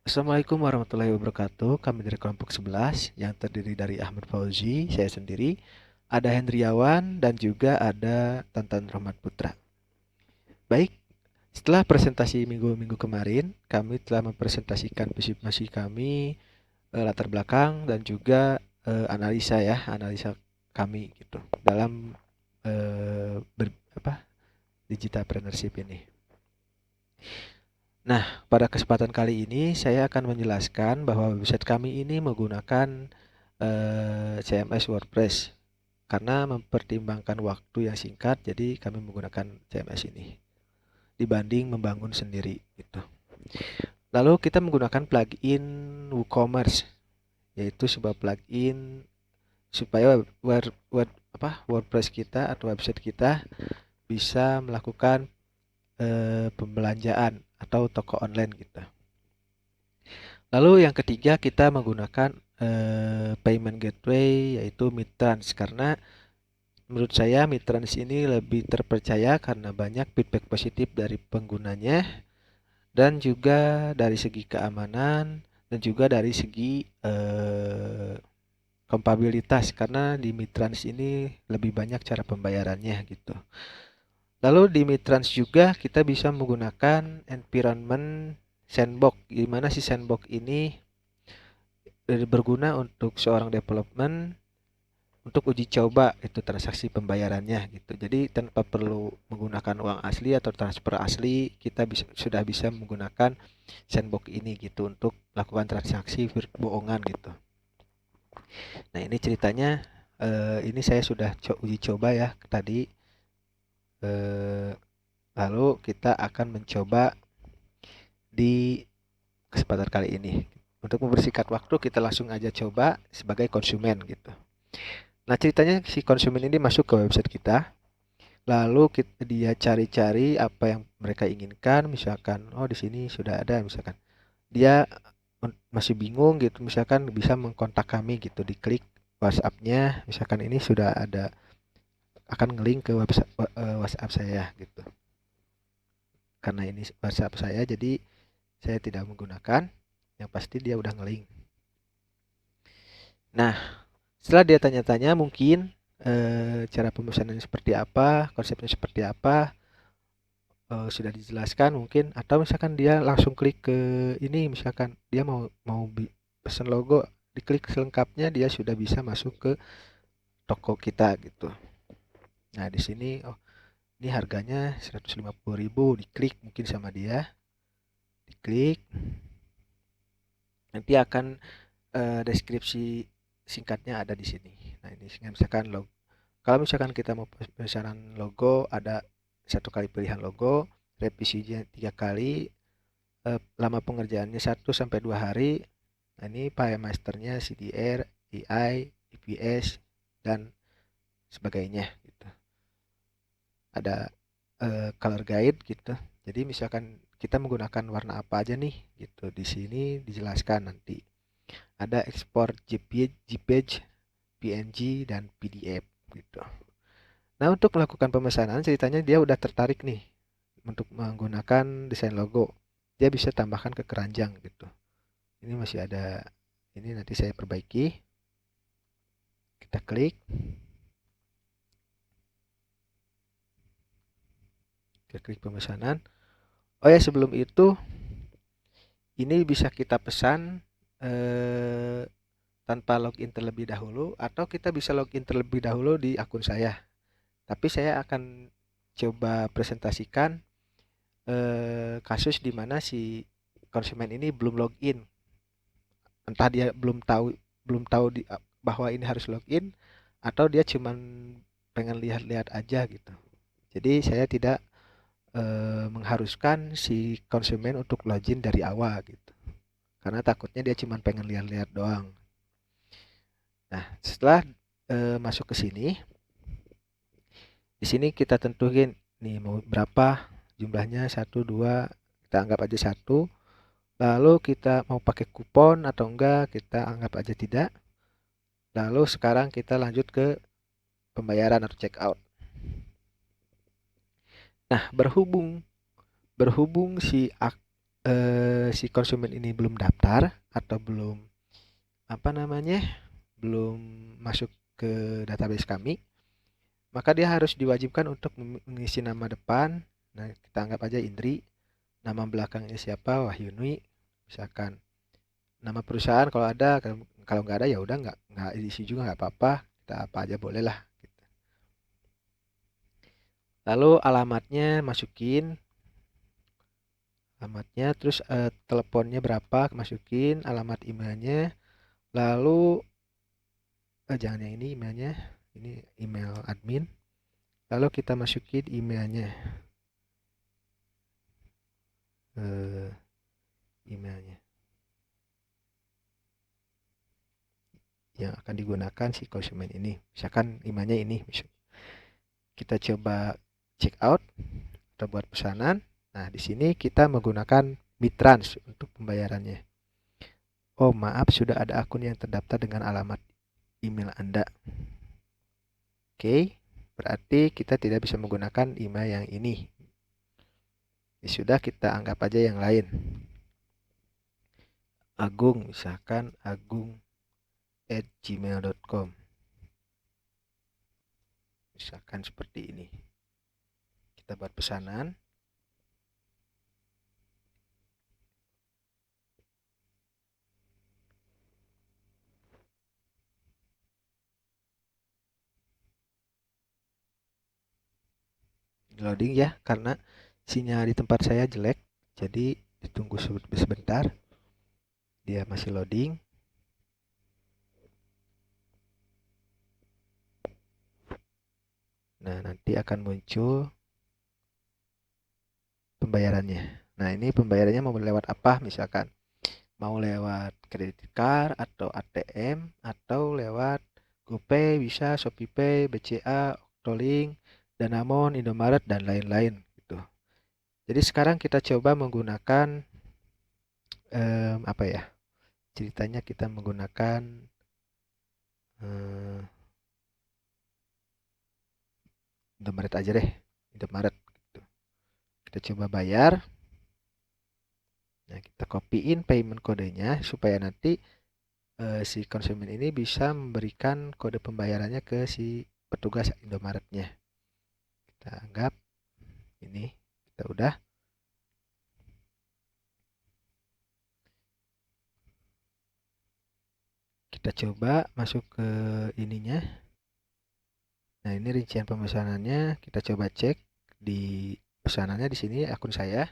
Assalamualaikum warahmatullahi wabarakatuh. Kami dari kelompok 11 yang terdiri dari Ahmad Fauzi, saya sendiri, ada Hendriawan dan juga ada Tantan Rahmat Putra. Baik, setelah presentasi minggu-minggu kemarin, kami telah mempresentasikan visi misi kami, latar belakang dan juga analisa kami gitu dalam eh, ber, apa digitalpreneurship ini. Nah, pada kesempatan kali ini saya akan menjelaskan bahwa website kami ini menggunakan CMS WordPress karena mempertimbangkan waktu yang singkat, jadi kami menggunakan CMS ini dibanding membangun sendiri gitu. Lalu kita menggunakan plugin WooCommerce, yaitu sebuah plugin supaya WordPress kita atau website kita bisa melakukan pembelanjaan atau toko online gitu. Lalu yang ketiga kita menggunakan payment gateway yaitu Midtrans karena menurut saya Midtrans ini lebih terpercaya karena banyak feedback positif dari penggunanya dan juga dari segi keamanan dan juga dari segi kompabilitas karena di Midtrans ini lebih banyak cara pembayarannya gitu. Lalu di Midtrans juga kita bisa menggunakan environment sandbox. Di mana si sandbox ini berguna untuk seorang development untuk uji coba itu transaksi pembayarannya gitu. Jadi tanpa perlu menggunakan uang asli atau transfer asli, kita sudah bisa menggunakan sandbox ini gitu untuk melakukan transaksi bohongan gitu. Nah, ini ceritanya ini saya sudah uji coba ya tadi. Eh, Lalu kita akan mencoba di kesempatan kali ini. Untuk mempersingkat waktu, kita langsung aja coba sebagai konsumen gitu. Nah, ceritanya si konsumen ini masuk ke website kita, lalu dia cari-cari apa yang mereka inginkan, misalkan, oh di sini sudah ada, misalkan. Dia masih bingung gitu, misalkan bisa mengkontak kami gitu, diklik WhatsApp-nya, misalkan ini sudah ada akan ngelink ke website WhatsApp saya gitu. Karena ini WhatsApp saya, jadi saya tidak menggunakan, yang pasti dia udah ngelink. Nah, setelah dia tanya-tanya mungkin cara pemesanannya seperti apa, konsepnya seperti apa, sudah dijelaskan mungkin atau misalkan dia langsung klik ke ini misalkan dia mau mau pesan logo, diklik selengkapnya dia sudah bisa masuk ke toko kita gitu. Nah, di sini oh ini harganya 150.000, diklik mungkin sama dia, diklik nanti akan deskripsi singkatnya ada di sini. Nah, ini misalkan logo. Kalau misalkan kita mau pemesanan logo, ada satu kali pilihan logo, revisinya 3 kali, lama pengerjaannya 1 sampai 2 hari. Nah, ini file masternya CDR, EI, EPS, dan sebagainya gitu. Ada color guide gitu. Jadi misalkan kita menggunakan warna apa aja nih gitu. Di sini dijelaskan nanti. Ada ekspor JPEG, PNG, dan PDF gitu. Nah, untuk melakukan pemesanan ceritanya dia udah tertarik nih untuk menggunakan desain logo. Dia bisa tambahkan ke keranjang gitu. Ini masih ada, ini nanti saya perbaiki. Kita klik, kita klik pemesanan. Oh ya, sebelum itu ini bisa kita pesan eh, tanpa login terlebih dahulu atau kita bisa login terlebih dahulu di akun saya. Tapi saya akan coba presentasikan kasus di mana si konsumen ini belum login. Entah dia belum tahu bahwa ini harus login atau dia cuman pengen lihat-lihat aja gitu. Jadi saya tidak mengharuskan si konsumen untuk login dari awal gitu. Karena takutnya dia cuma pengen lihat-lihat doang. Nah, setelah masuk ke sini, di sini kita tentuin nih mau berapa jumlahnya, 1, 2, kita anggap aja 1. Lalu kita mau pakai kupon atau enggak, kita anggap aja tidak. Lalu sekarang kita lanjut ke pembayaran atau check out. Nah, berhubung si si konsumen ini belum daftar atau belum belum masuk ke database kami, maka dia harus diwajibkan untuk mengisi nama depan. Nah, kita anggap aja Indri, nama belakangnya siapa, Wahyuni, misalkan nama perusahaan kalau ada, kalau nggak ada ya udah nggak diisi juga nggak apa-apa, kita apa aja boleh lah gitu. Lalu alamatnya masukin, terus teleponnya berapa masukin, alamat emailnya, lalu jangan yang ini emailnya, ini email admin, lalu kita masukin emailnya, emailnya yang akan digunakan si konsumen ini, misalkan emailnya ini. Kita coba check out atau buat pesanan. Nah, di sini kita menggunakan Mitrans untuk pembayarannya. Oh, maaf, sudah ada akun yang terdaftar dengan alamat email Anda. Oke, berarti kita tidak bisa menggunakan email yang ini. Ya sudah, kita anggap aja yang lain. Agung, misalkan agung@gmail.com. Misalkan seperti ini. Kita buat pesanan. Loading ya, karena sinyal di tempat saya jelek, jadi ditunggu sebentar. Dia masih loading. Nah, nanti akan muncul pembayarannya. Nah, ini pembayarannya mau lewat apa misalkan? Mau lewat kredit card atau ATM atau lewat GoPay, bisa ShopeePay, BCA, Octolink, Danamon, Indomaret dan lain-lain gitu. Jadi sekarang kita coba menggunakan apa ya? Ceritanya kita menggunakan Indomaret aja deh, Indomaret gitu. Kita coba bayar. Nah, kita copyin payment kodenya supaya nanti si konsumen ini bisa memberikan kode pembayarannya ke si petugas Indomaretnya. Kita anggap ini kita udah. Kita coba masuk ke ininya. Nah, ini rincian pemesanannya. Kita coba cek di pesanannya di sini akun saya.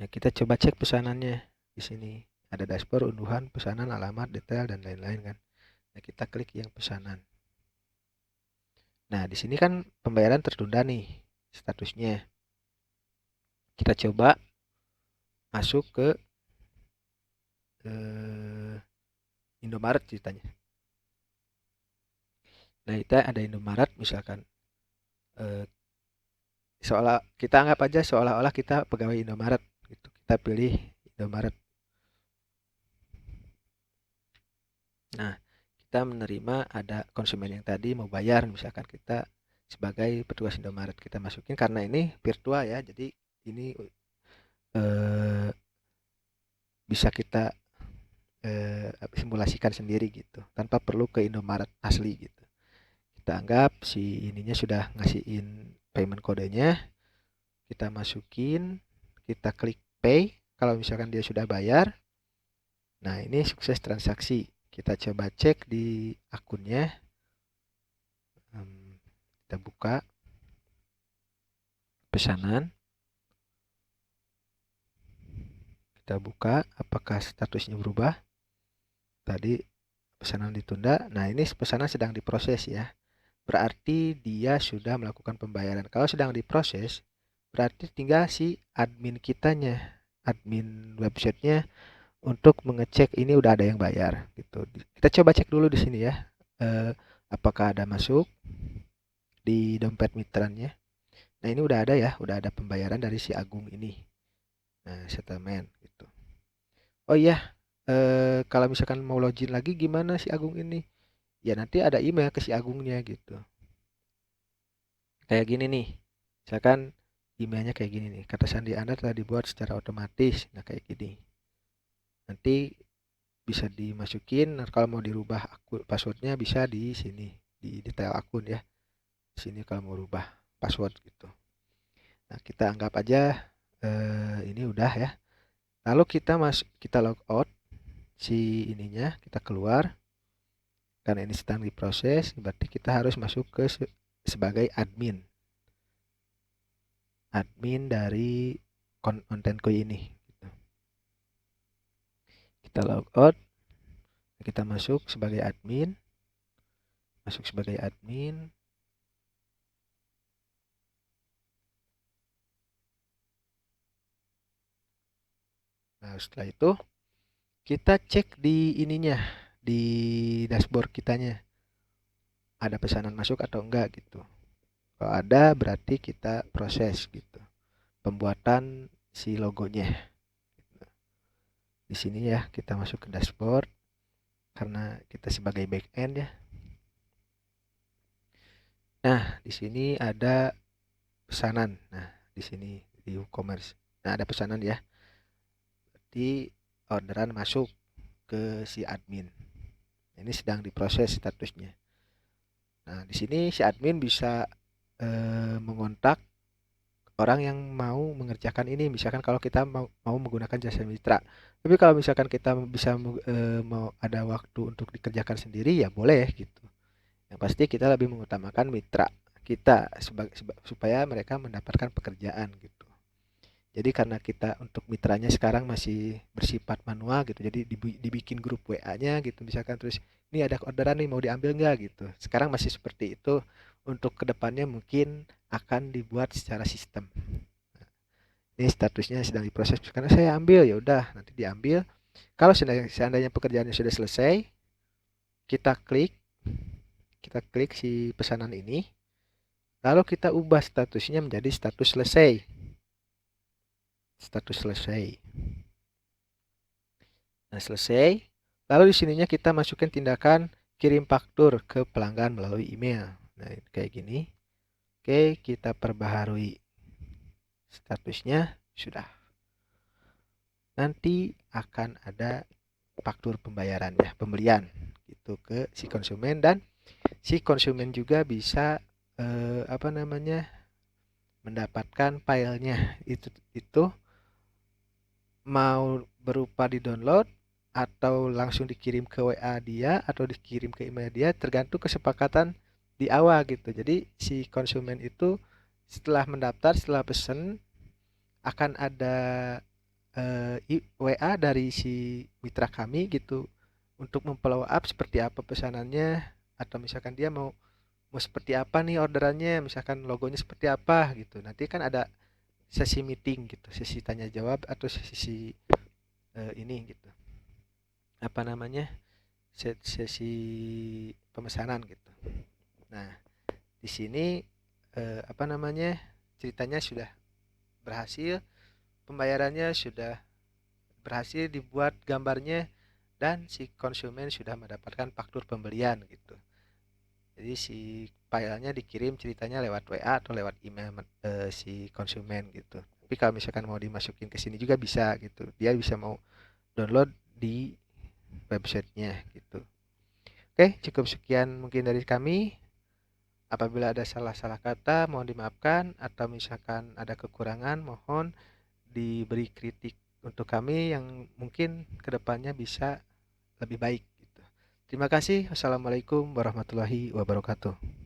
Nah, kita coba cek pesanannya di sini. Ada dashboard, unduhan, pesanan, alamat, detail dan lain-lain kan. Nah, kita klik yang pesanan. Nah, di sini kan pembayaran tertunda nih statusnya. Kita coba masuk ke Indomaret ceritanya. Nah, kita ada Indomaret misalkan. Seolah kita anggap aja seolah-olah kita pegawai Indomaret gitu. Kita pilih Indomaret. Nah, kita menerima ada konsumen yang tadi mau bayar, misalkan kita sebagai petugas Indomaret kita masukin karena ini virtual ya. Jadi ini bisa kita simulasikan sendiri gitu tanpa perlu ke Indomaret asli gitu. Kita anggap si ininya sudah ngasihin payment kodenya, kita masukin, kita klik pay kalau misalkan dia sudah bayar. Nah, ini sukses transaksi. Kita coba cek di akunnya. Kita buka pesanan. Kita buka apakah statusnya berubah. Tadi pesanan ditunda. Nah, ini pesanan sedang diproses ya. Berarti dia sudah melakukan pembayaran. Kalau sedang diproses, berarti tinggal si admin kitanya, admin websitenya untuk mengecek ini udah ada yang bayar gitu. Kita coba cek dulu di sini ya. Apakah ada masuk di dompet mitrannya. Nah, ini udah ada ya, udah ada pembayaran dari si Agung ini. Nah, settlement gitu. Oh iya, kalau misalkan mau login lagi gimana si Agung ini? Ya nanti ada email ke si Agungnya gitu. Kayak gini nih. Misalkan emailnya kayak gini nih, kata sandi Anda telah dibuat secara otomatis. Nah, kayak gini. Nanti bisa dimasukin, kalau mau dirubah akun passwordnya bisa di sini, di detail akun ya. Di sini kalau mau rubah password gitu. Nah, kita anggap aja ini udah ya. Lalu kita log out si ininya, kita keluar. Karena ini sedang diproses, berarti kita harus masuk ke sebagai admin. Admin dari konten koi ini. Kita log out, kita masuk sebagai admin. Masuk sebagai admin. Nah, setelah itu kita cek di ininya, di dashboard kitanya. Ada pesanan masuk atau enggak gitu. Kalau ada berarti kita proses gitu. Pembuatan si logonya. Di sini ya kita masuk ke dashboard karena kita sebagai back end ya. Nah, di sini ada pesanan. Nah, di sini di WooCommerce. Nah, ada pesanan ya. Berarti orderan masuk ke si admin. Ini sedang diproses statusnya. Nah, di sini si admin bisa mengontak orang yang mau mengerjakan ini. Misalkan kalau kita mau menggunakan jasa mitra. Tapi kalau misalkan kita bisa mau ada waktu untuk dikerjakan sendiri ya boleh gitu. Yang pasti kita lebih mengutamakan mitra kita supaya mereka mendapatkan pekerjaan gitu. Jadi karena kita untuk mitranya sekarang masih bersifat manual gitu. Jadi dibikin grup WA-nya gitu. Misalkan terus ini ada orderan nih mau diambil nggak gitu. Sekarang masih seperti itu. Untuk kedepannya mungkin akan dibuat secara sistem. Ini statusnya sedang diproses. Karena saya ambil ya udah nanti diambil. Kalau seandainya pekerjaannya sudah selesai, kita klik si pesanan ini. Lalu kita ubah statusnya menjadi status selesai. Status selesai. Nah, selesai. Lalu di sininya kita masukkan tindakan kirim faktur ke pelanggan melalui email. Nah, kayak gini. Oke, kita perbaharui. Statusnya sudah. Nanti akan ada faktur pembayarannya, pembelian gitu ke si konsumen, dan si konsumen juga bisa mendapatkan filenya itu mau berupa di-download atau langsung dikirim ke WA dia atau dikirim ke email dia, tergantung kesepakatan di awal gitu. Jadi si konsumen itu setelah mendaftar, setelah pesen akan ada WA dari si mitra kami gitu untuk memfollow up seperti apa pesanannya, atau misalkan dia mau seperti apa nih orderannya, misalkan logonya seperti apa gitu. Nanti kan ada sesi meeting gitu, sesi tanya jawab atau sesi ini gitu. Apa namanya? Sesi pemesanan gitu. Nah, di sini ceritanya sudah berhasil, pembayarannya sudah berhasil, dibuat gambarnya, dan si konsumen sudah mendapatkan faktur pembelian gitu. Jadi si filenya dikirim ceritanya lewat WA atau lewat email si konsumen gitu. Tapi kalau misalkan mau dimasukin ke sini juga bisa gitu. Dia bisa mau download di websitenya gitu. Oke, cukup sekian mungkin dari kami. Apabila ada salah-salah kata mohon dimaafkan, atau misalkan ada kekurangan mohon diberi kritik untuk kami yang mungkin kedepannya bisa lebih baik gitu. Terima kasih. Wassalamualaikum warahmatullahi wabarakatuh.